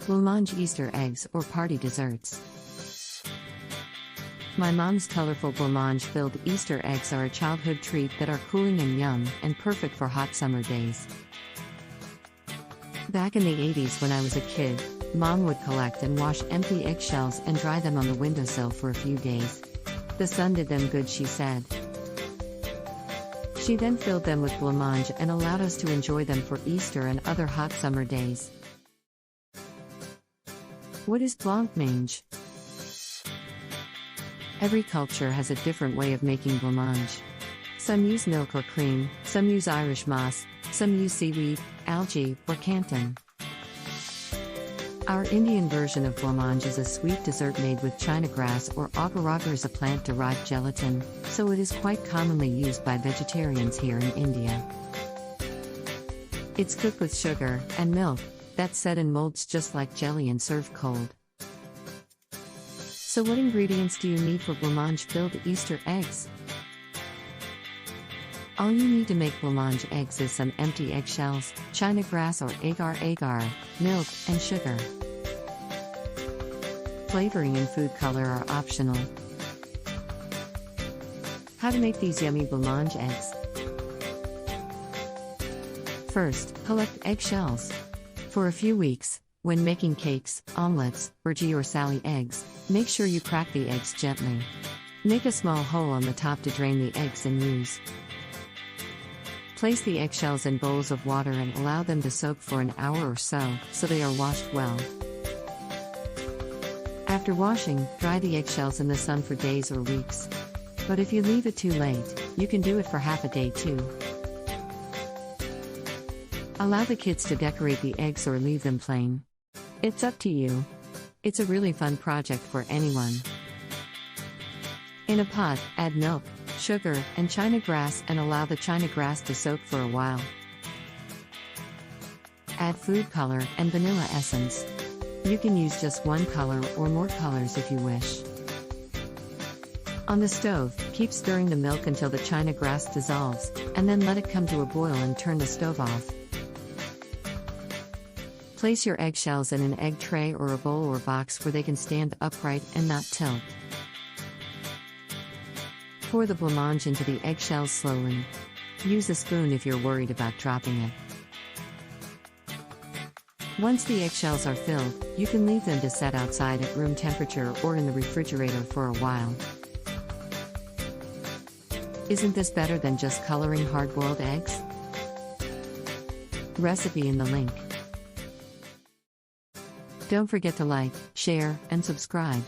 Blancmange Easter eggs or party desserts. My mom's colorful blancmange-filled Easter eggs are a childhood treat that are cooling and yum and perfect for hot summer days. Back in the 80s when I was a kid, Mom would collect and wash empty eggshells and dry them on the windowsill for a few days. The sun did them good, she said. She then filled them with blancmange and allowed us to enjoy them for Easter and other hot summer days. What is blancmange? Every culture has a different way of making blancmange. Some use milk or cream, some use Irish moss, some use seaweed, algae, or canton. Our Indian version of blancmange is a sweet dessert made with china grass or agar-agar is a plant-derived gelatin, so it is quite commonly used by vegetarians here in India. It's cooked with sugar and milk, that's set in molds just like jelly and served cold. So what ingredients do you need for blancmange-filled Easter eggs? All you need to make blancmange eggs is some empty eggshells, china grass or agar-agar, milk, and sugar. Flavoring and food color are optional. How to make these yummy blancmange eggs? First, collect eggshells. For a few weeks, when making cakes, omelets, burji or sally eggs, make sure you crack the eggs gently. Make a small hole on the top to drain the eggs and use. Place the eggshells in bowls of water and allow them to soak for an hour or so they are washed well. After washing, dry the eggshells in the sun for days or weeks. But if you leave it too late, you can do it for half a day too. Allow the kids to decorate the eggs or leave them plain. It's up to you. It's a really fun project for anyone. In a pot, add milk, sugar, and china grass and allow the china grass to soak for a while. Add food color and vanilla essence. You can use just one color or more colors if you wish. On the stove, keep stirring the milk until the china grass dissolves, and then let it come to a boil and turn the stove off. Place your eggshells in an egg tray or a bowl or box where they can stand upright and not tilt. Pour the blancmange into the eggshells slowly. Use a spoon if you're worried about dropping it. Once the eggshells are filled, you can leave them to set outside at room temperature or in the refrigerator for a while. Isn't this better than just coloring hard-boiled eggs? Recipe in the link. Don't forget to like, share, and subscribe.